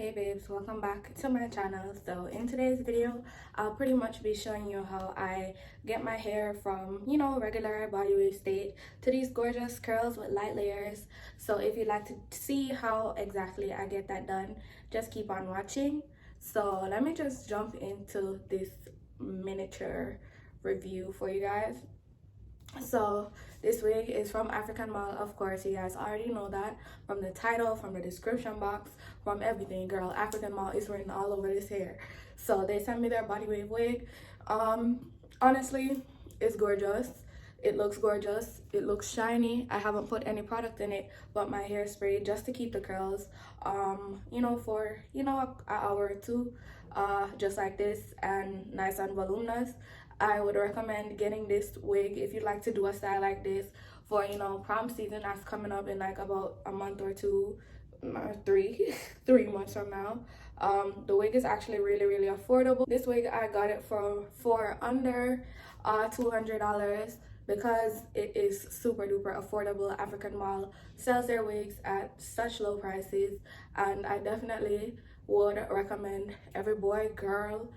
Hey babes, welcome back to my channel. So in today's video, I'll pretty much be showing you how I get my hair from, regular body wave state to these gorgeous curls with light layers. So if you'd like to see how exactly I get that done, just keep on watching. So let me just jump into this miniature review for you guys. So this wig is from African Mall. Of course, you guys already know that from the title, from the description box, from everything. Girl, African Mall is written all over this hair. So they sent me their body wave wig. Honestly, it's gorgeous. It looks gorgeous. It looks shiny. I haven't put any product in it but my hairspray just to keep the curls for an hour or two, just like this, and nice and voluminous. I would recommend getting this wig if you'd like to do a style like this for prom season that's coming up in like about a month or two, or three months from now. The wig is actually really affordable. This wig I got it for under $200 because it is super duper affordable. African Mall sells their wigs at such low prices, and I definitely would recommend every boy, girl,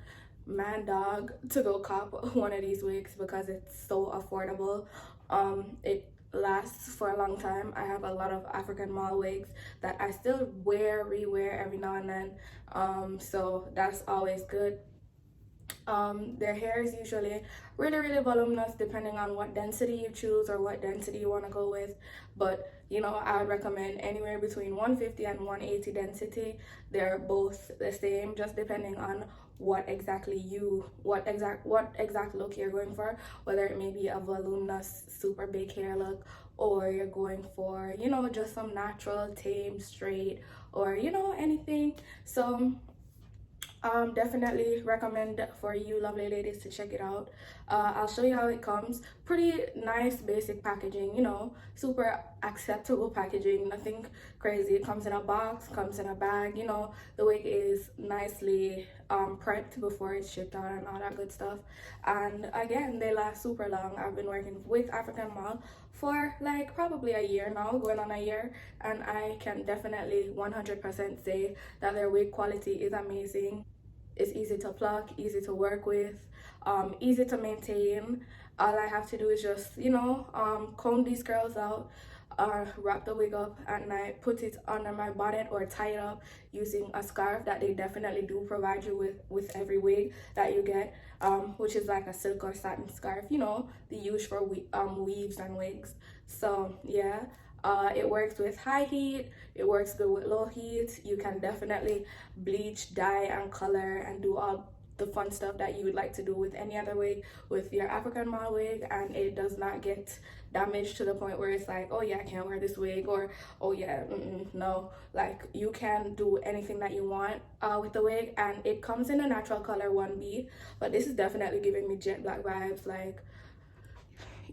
man, dog to go cop one of these wigs because it's so affordable. It lasts for a long time. I have a lot of African Mall wigs that I still rewear every now and then, so that's always good. Their hair is usually really voluminous depending on what density you choose or what density you want to go with, but I would recommend anywhere between 150 and 180 density. They're both the same, just depending on what exact look you're going for, whether it may be a voluminous super big hair look, or you're going for just some natural tame straight, or anything. So definitely recommend for you lovely ladies to check it out. I'll show you how it comes. Pretty nice basic packaging, super acceptable packaging, nothing crazy. It comes in a box, comes in a bag. The wig is nicely prepped before it's shipped out and all that good stuff. And again, they last super long. I've been working with African Mall for like probably a year now, going on a year, and I can definitely 100% say that their wig quality is amazing. It's easy to pluck, easy to work with, easy to maintain. All I have to do is just comb these curls out, wrap the wig up at night, put it under my bonnet, or tie it up using a scarf that they definitely do provide you with every wig that you get, which is like a silk or satin scarf, the use for weaves and wigs. So yeah, it works with high heat, it works good with low heat. You can definitely bleach, dye, and color and do all the fun stuff that you would like to do with any other wig with your African Mall wig, and it does not get damaged to the point where it's like, oh yeah, I can't wear this wig, or oh yeah, no. Like, you can do anything that you want with the wig, and it comes in a natural color 1B, but this is definitely giving me jet black vibes. Like,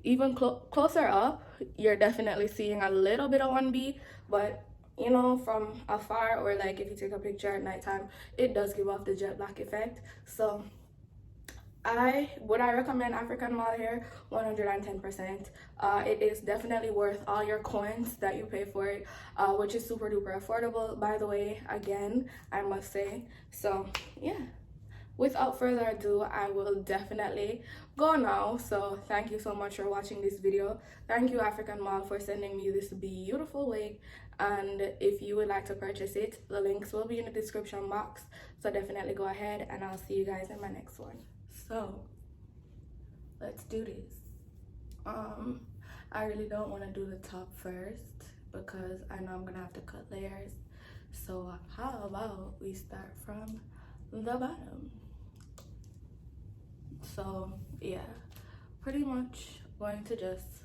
even closer up, you're definitely seeing a little bit of 1B, but from afar, or like if you take a picture at nighttime, it does give off the jet black effect. So I recommend African Mall hair 110%. It is definitely worth all your coins that you pay for it, which is super duper affordable, by the way, again, I must say. So yeah, without further ado, I will definitely go now. So thank you so much for watching this video. Thank you, African Mall, for sending me this beautiful wig, and if you would like to purchase it, the links will be in the description box, so definitely go ahead, and I'll see you guys in my next one. So let's do this. I really don't want to do the top first because I know I'm gonna have to cut layers, so how about we start from the bottom? So yeah, pretty much going to just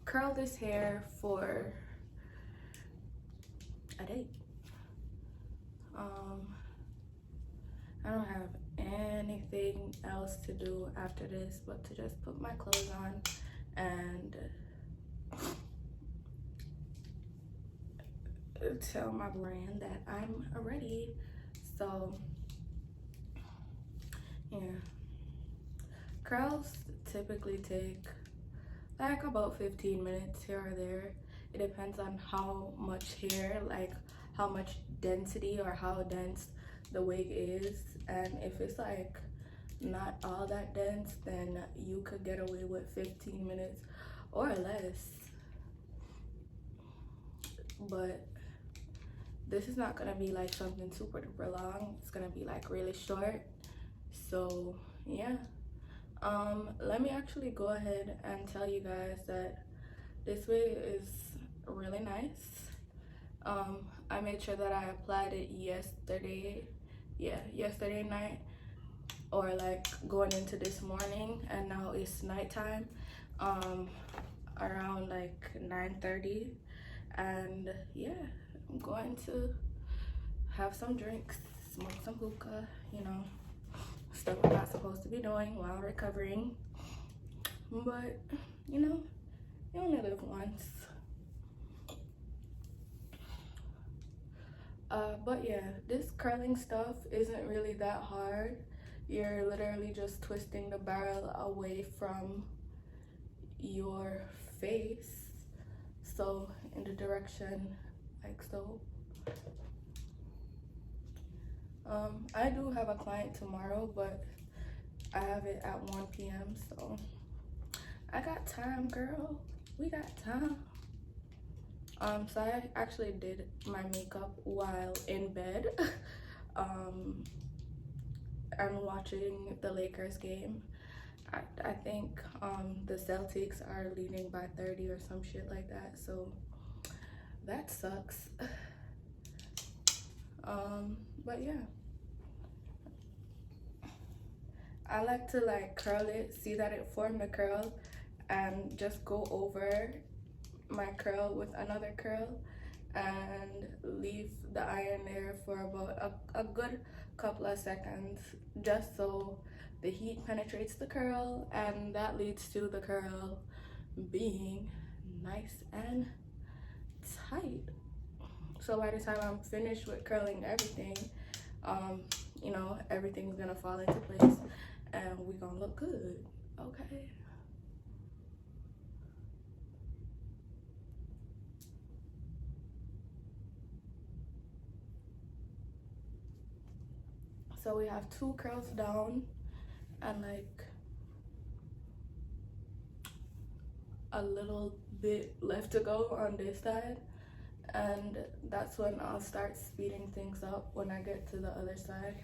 curl this hair for a day. I don't have anything else to do after this but to just put my clothes on and tell my brand that I'm ready. So yeah, curls typically take like about 15 minutes here or there. It depends on how much hair, like how much density or how dense the wig is. And if it's like not all that dense, then you could get away with 15 minutes or less. But this is not gonna be like something super duper long. It's gonna be like really short. So yeah, let me actually go ahead and tell you guys that this wig is really nice. I made sure that I applied it yesterday night, or like going into this morning, and now it's nighttime, around like 9:30. And yeah, I'm going to have some drinks, smoke some hookah, you know, stuff I'm not supposed to be doing while recovering. But you know, you only live once. But yeah, this curling stuff isn't really that hard. You're literally just twisting the barrel away from your face, so in the direction like so. I do have a client tomorrow, but I have it at 1 p.m. so I got time, girl. We got time. So I actually did my makeup while in bed. I'm watching the Lakers game. I think the Celtics are leading by 30 or some shit like that, so that sucks. But yeah, I like to like curl it, see that it formed a curl, and just go over my curl with another curl and leave the iron there for about a good couple of seconds, just so the heat penetrates the curl, and that leads to the curl being nice and tight. So by the time I'm finished with curling everything, you know, everything's gonna fall into place and we gonna look good, okay? So we have 2 curls down and like a little bit left to go on this side, and that's when I'll start speeding things up when I get to the other side.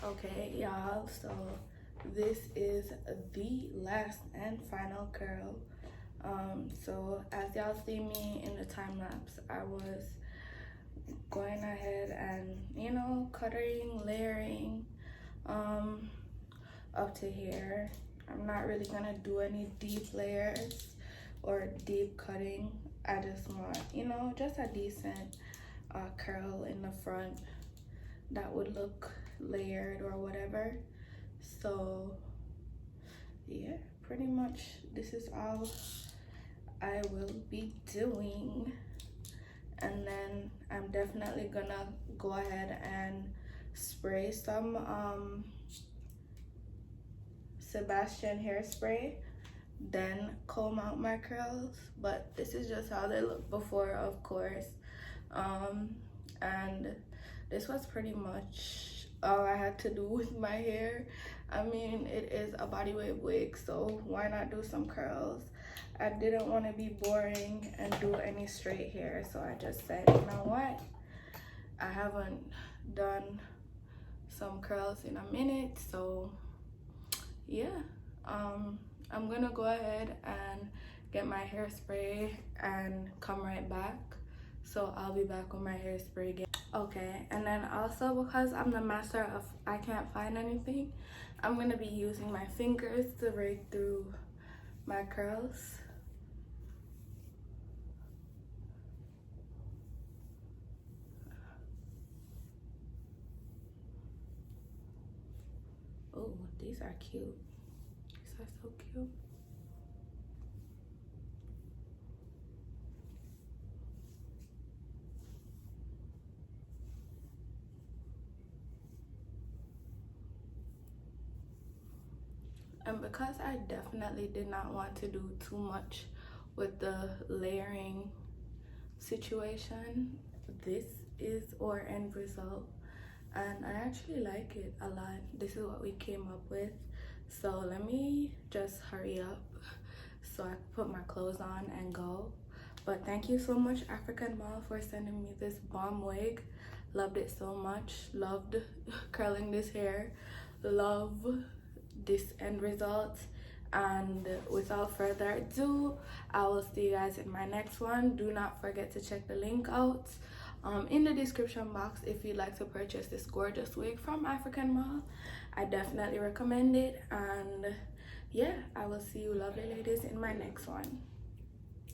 Okay, y'all, so this is the last and final curl. So as y'all see me in the time lapse, I was going ahead and, you know, cutting, layering up to here. I'm not really gonna do any deep layers or deep cutting. I just want, you know, just a decent curl in the front that would look layered or whatever. So yeah, pretty much this is all I will be doing. And then I'm definitely gonna go ahead and spray some Sebastian hairspray, then comb out my curls. But this is just how they look before, of course. And this was pretty much all I had to do with my hair. I mean, it is a bodyweight wig, so why not do some curls? I didn't want to be boring and do any straight hair, so I just said, you know what, I haven't done some curls in a minute, so yeah, I'm gonna go ahead and get my hairspray and come right back. So I'll be back with my hairspray again. Okay, and then also because I'm the master of I can't find anything, I'm gonna be using my fingers to rake through my curls. Oh, these are cute. These are so cute. And because I definitely did not want to do too much with the layering situation, this is our end result. And I actually like it a lot. This is what we came up with. So let me just hurry up so I can put my clothes on and go. But thank you so much, African Mall, for sending me this bomb wig. Loved it so much. Loved curling this hair. Love this end result. And without further ado, I will see you guys in my next one. Do not forget to check the link out in the description box if you'd like to purchase this gorgeous wig from African Mall. I definitely recommend it. And yeah, I will see you lovely ladies in my next one.